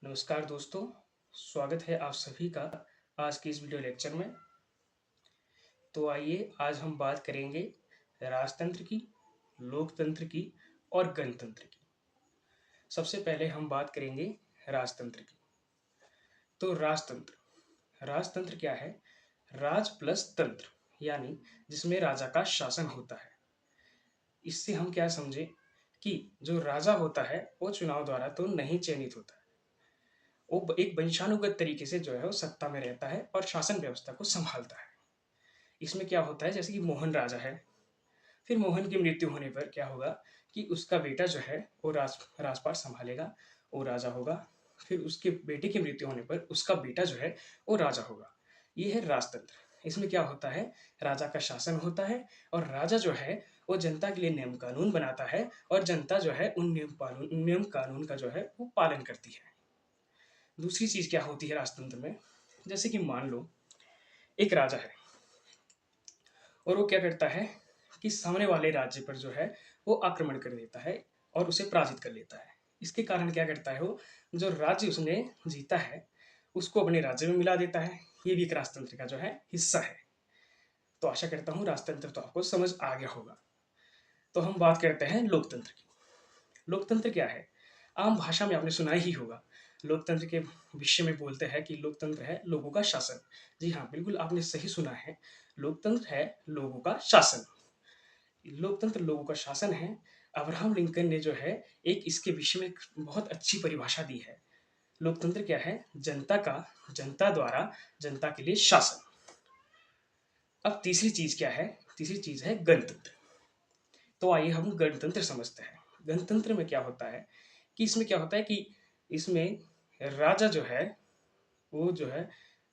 नमस्कार दोस्तों, स्वागत है आप सभी का आज के इस वीडियो लेक्चर में। तो आइए आज हम बात करेंगे राजतंत्र की, लोकतंत्र की और गणतंत्र की। सबसे पहले हम बात करेंगे राजतंत्र की। तो राजतंत्र राजतंत्र क्या है? राज प्लस तंत्र, यानी जिसमें राजा का शासन होता है। इससे हम क्या समझे कि जो राजा होता है वो चुनाव द्वारा तो नहीं चयनित होता है, वो एक वंशानुगत तरीके से जो है वो सत्ता में रहता है और शासन व्यवस्था को संभालता है। इसमें क्या होता है, जैसे कि मोहन राजा है, फिर मोहन की मृत्यु होने पर क्या होगा कि उसका बेटा जो है वो राजपाट संभालेगा, वो राजा होगा। फिर उसके बेटे की मृत्यु होने पर उसका बेटा जो है वो राजा होगा। ये है राजतंत्र। इसमें क्या होता है, राजा का शासन होता है और राजा जो है वो जनता के लिए नियम कानून बनाता है और जनता जो है उन नियम कानून का जो है वो पालन करती है। दूसरी चीज क्या होती है राजतंत्र में, जैसे कि मान लो एक राजा है और वो क्या करता है कि सामने वाले राज्य पर जो है वो आक्रमण कर देता है और उसे पराजित कर लेता है। इसके कारण क्या करता है, वो जो राज्य उसने जीता है उसको अपने राज्य में मिला देता है। ये भी एक राजतंत्र का जो है हिस्सा है। तो आशा करता हूँ राजतंत्र तो आपको समझ आ गया होगा। तो हम बात करते हैं लोकतंत्र की। लोकतंत्र क्या है? आम भाषा में आपने सुना ही होगा। लोकतंत्र के विषय में बोलते हैं कि लोकतंत्र है लोगों का शासन। जी हाँ, बिल्कुल आपने सही सुना है। लोकतंत्र है लोगों का शासन। लोकतंत्र लोगों का शासन है। अब्राहम लिंकन ने जो है एक इसके विषय में एक बहुत अच्छी परिभाषा दी है। लोकतंत्र क्या है? जनता का, जनता द्वारा जनता के लिए शासन। अब तीसरी चीज क्या है? तीसरी चीज है गणतंत्र। तो आइए हम गणतंत्र समझते हैं। गणतंत्र में क्या होता है कि इसमें क्या होता है कि इसमें राजा जो है वो जो है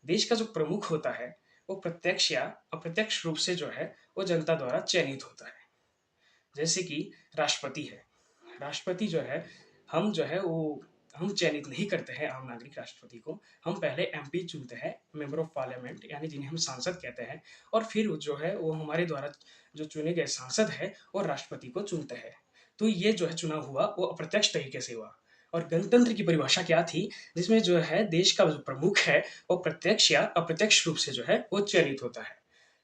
देश का जो प्रमुख होता है वो प्रत्यक्ष या अप्रत्यक्ष रूप से जो है वो जनता द्वारा चयनित होता है। जैसे कि राष्ट्रपति है। राष्ट्रपति जो है हम जो है वो हम चयनित नहीं करते हैं आम नागरिक राष्ट्रपति को। हम पहले एमपी चुनते हैं, मेंबर ऑफ पार्लियामेंट, यानी जिन्हें हम सांसद कहते हैं। और फिर जो है वो हमारे द्वारा जो चुने गए सांसद है वो राष्ट्रपति को चुनते हैं। तो ये जो है चुनाव हुआ वो अप्रत्यक्ष तरीके से हुआ। और गणतंत्र की परिभाषा क्या थी, जिसमें जो है देश का जो प्रमुख है वो प्रत्यक्ष या अप्रत्यक्ष रूप से जो है वो चयनित होता है।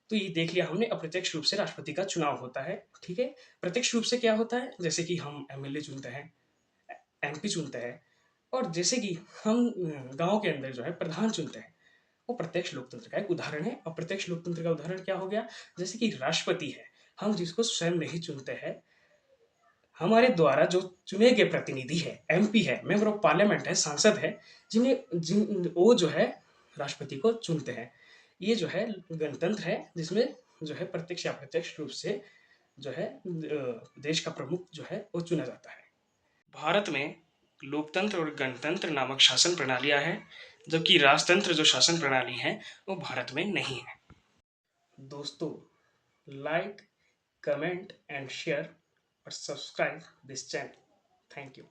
तो ये देख लिया हमने, अप्रत्यक्ष रूप से राष्ट्रपति का चुनाव होता है। ठीक है। प्रत्यक्ष रूप से क्या होता है, जैसे कि हम एमएलए चुनते हैं, एमपी चुनते हैं, और जैसे कि हम गांव के अंदर जो है प्रधान चुनते हैं। वो प्रत्यक्ष लोकतंत्र का एक उदाहरण है। अप्रत्यक्ष लोकतंत्र का उदाहरण क्या हो गया, जैसे कि राष्ट्रपति है, हम जिसको स्वयं नहीं चुनते हैं, हमारे द्वारा जो चुने गए प्रतिनिधि है, एमपी है, मेंबर ऑफ पार्लियामेंट है, सांसद है, जिन वो जो है राष्ट्रपति को चुनते हैं। ये जो है गणतंत्र है, जिसमें जो है प्रत्यक्ष या अप्रत्यक्ष रूप से जो है देश का प्रमुख जो है वो चुना जाता है। भारत में लोकतंत्र और गणतंत्र नामक शासन प्रणालियां हैं, जबकि राजतंत्र जो शासन प्रणाली है वो भारत में नहीं है। दोस्तों, लाइक, कमेंट एंड शेयर और subscribe this channel. Thank you.